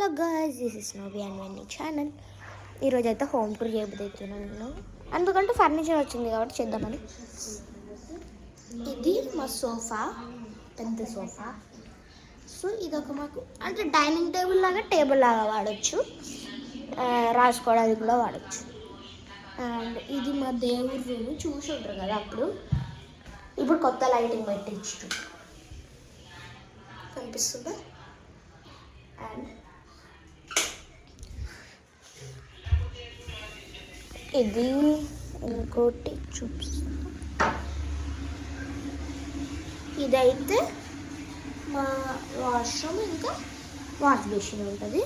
Hello guys, this is Nobi and Venny channel. ఈరోజు అయితే home tour చేయబోతున్నాను నేను, ఎందుకంటే ఫర్నిచర్ వచ్చింది కాబట్టి చేద్దామని. ఇది మా సోఫా, పెద్ద సోఫా. సో ఇదొక మాకు అంటే డైనింగ్ టేబుల్ లాగా వాడచ్చు, రాసుకోవడానికి కూడా వాడచ్చు. అండ్ ఇది మా దేవుడి రూమ్, చూసి ఉంటారు కదా అప్పుడు. ఇప్పుడు కొత్త లైటింగ్ పెట్టించు కనిపిస్తుందా. అండ్ ఇది ఇంకోటి చూపిస్తా. ఇదైతే మా వాష్రూమ్, ఇంకా వాష్ బేసిన్ ఉంటుంది.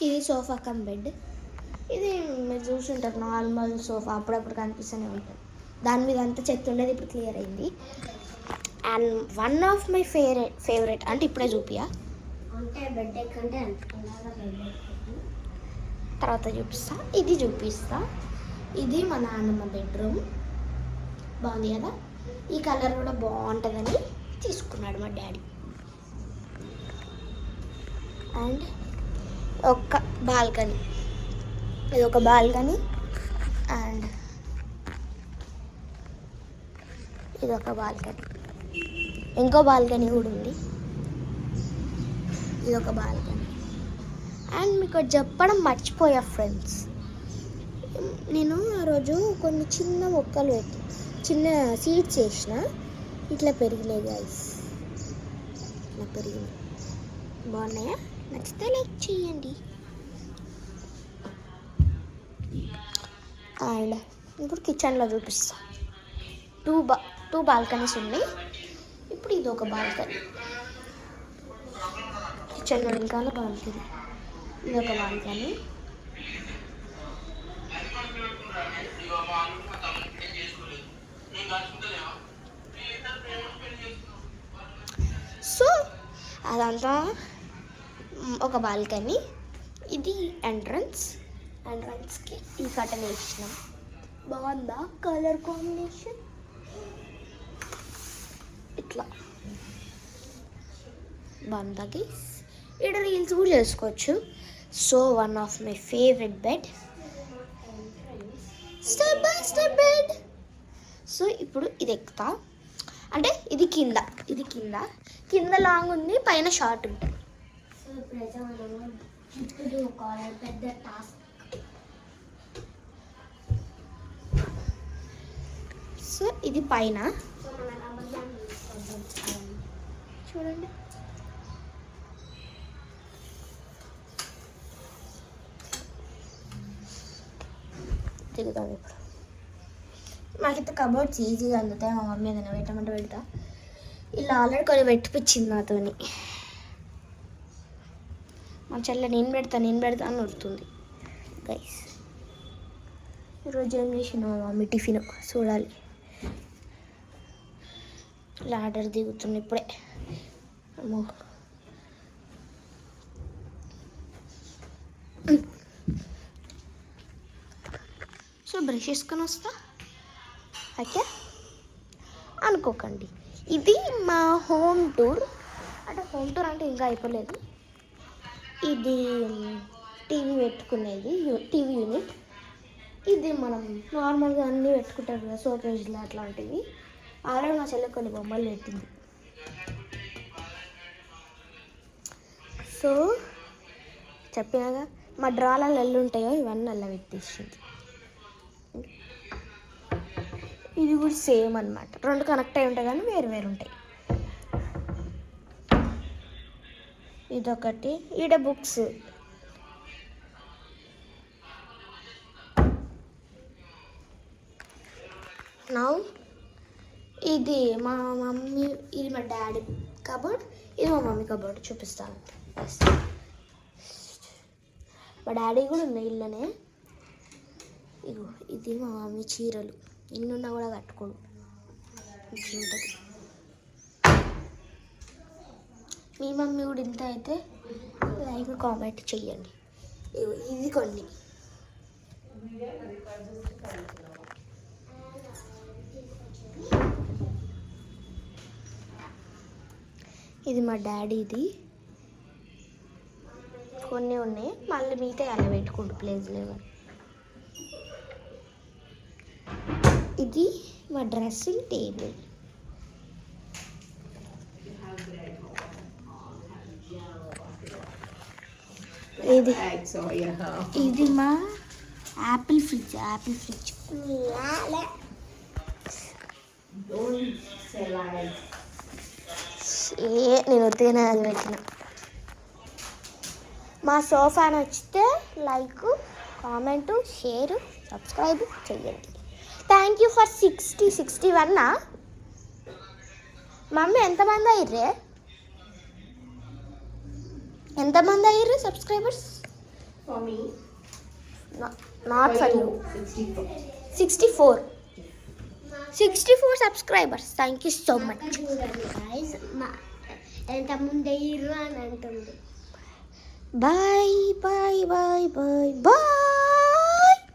ఇది సోఫా కమ్ బెడ్. ఇది మీరు చూసుంటారు, నార్మల్ సోఫా అప్పుడప్పుడు కనిపిస్తూనే ఉంటుంది. దాని మీద అంతా చెత్త ఉండేది, ఇప్పుడు క్లియర్ అయింది. And one of my favourite అంటే ఇప్పుడే చూపియా, తర్వాత చూపిస్తా. ఇది చూపిస్తా. ఇది మా నాన్నమ్మ బెడ్రూమ్, బాగుంది కదా. ఈ కలర్ కూడా బాగుంటుందని తీసుకున్నాడు మా డాడీ. అండ్ ఒక బాల్కనీ, ఇది ఒక బాల్కనీ. అండ్ ఇది ఒక బాల్కనీ, ఇంకో బాల్కనీ కూడా ఉంది. ఇది ఒక బాల్కనీ. అండ్ మీకు చెప్పడం మర్చిపోయా ఫ్రెండ్స్, నేను ఆ రోజు కొన్ని చిన్న మొక్కలు పెట్టి చిన్న సీడ్స్ వేసిన, ఇట్లా పెరిగినాయి గైస్. ఇట్లా పెరిగినాయి, బాగున్నాయా? నచ్చితే లైక్ చేయండి. అండ్ ఇప్పుడు కిచెన్లో చూపిస్తా. టూ బాల్కనీస్ ఉన్నాయి. ఇప్పుడు ఇది ఒక బాల్కనీ, కిచెన్ వెనకాల బాల్కనీ. ఇది ఒక బాల్కనీ. సో అదంతా ఒక బాల్కనీ. ఇది ఎంట్రన్స్కి ఈ కటన్ వేసినాం. బాగుందా కలర్ కాంబినేషన్? ఇట్లా బాగుందా గైస్? ఇక్కడ రీల్స్ కూడా చేసుకోవచ్చు. So one of my favourite bed, step by step bed. So ఇప్పుడు ఇది ఎక్కుతా, అంటే ఇది కింద లాంగ్ ఉంది, పైన షార్ట్ ఉంటుంది. పెద్ద టాస్క్. సో ఇది పైన చూడండి. తిరుగుతాం ఇప్పుడు. మాకైతే కబోర్డ్స్ ఈజీగా అందుతాయి. మా మమ్మీ ఏదైనా పెట్టమంటే పెడతా. ఇలా ఆల్రెడీ కొన్ని పెట్టిపించింది నాతోని. మా చెల్లె నేను పెడతా అని వస్తుంది గైస్. ఈరోజు ఏం చేసిన మా మమ్మీ టిఫిన్ చూడాలి. లాడర్ దిగుతుంది ఇప్పుడే. అమ్మో, సో బ్రష్ చేసుకొని వస్తా. ఓకే అనుకోకండి, ఇది మా హోమ్ టూర్. అంటే ఇంకా అయిపోలేదు. ఇది టీవీ పెట్టుకునేది, టీవీ యూనిట్. ఇది మనం నార్మల్గా అన్నీ పెట్టుకుంటారు కదా, షోకేజ్లు అట్లాంటివి. ఆల్రెడీ మా చెల్లె కొన్ని బొమ్మలు పెట్టింది. సో చెప్పినాగా, మా డ్రాలలో ఎల్లు ఉంటాయో ఇవన్నీ అలా పెట్టేసింది. ఇది కూడా సేమ్ అనమాట, రెండు కనెక్ట్ అయి ఉంటాయి కానీ వేరు ఉంటాయి. ఇదొకటి. ఈడ బుక్స్. నౌ ఇది మా మమ్మీ, ఇది మా డాడీ కబోర్డ్, ఇది మా మమ్మీ కబోర్డ్. చూపిస్తాను. మా డాడీ కూడా ఉంది ఇళ్ళనే. ఇగో ఇది మా మమ్మీ చీరలు, ఇన్నున్నా కూడా కట్టుకోడు, ఉంటుంది. మీ మమ్మీ కూడా ఇంత అయితే లైక్ కామెంట్ చెయ్యండి. ఇది కొన్ని. ఇది మా డాడీది. కొన్ని ఉన్నాయి, మళ్ళీ మిగతా అలా పెట్టుకుంటూ ప్లేస్ లేవు. ఇది మా డ్రెస్సింగ్ టేబుల్. ఇది మా యాపిల్ ఫ్రిడ్జ్. నేను వద్దుగానే అది పెట్టిన. మా సోఫా నచ్చితే లైక్, కామెంటు, షేర్, సబ్స్క్రైబ్ చేయండి. Thank you for 61. మమ్మీ ఎంతమంది అయ్యారు subscribers? Not for you. 64 subscribers. Thank you so much. ఎంతమంది అయ్యారు అని అంటుంది. బాయ్.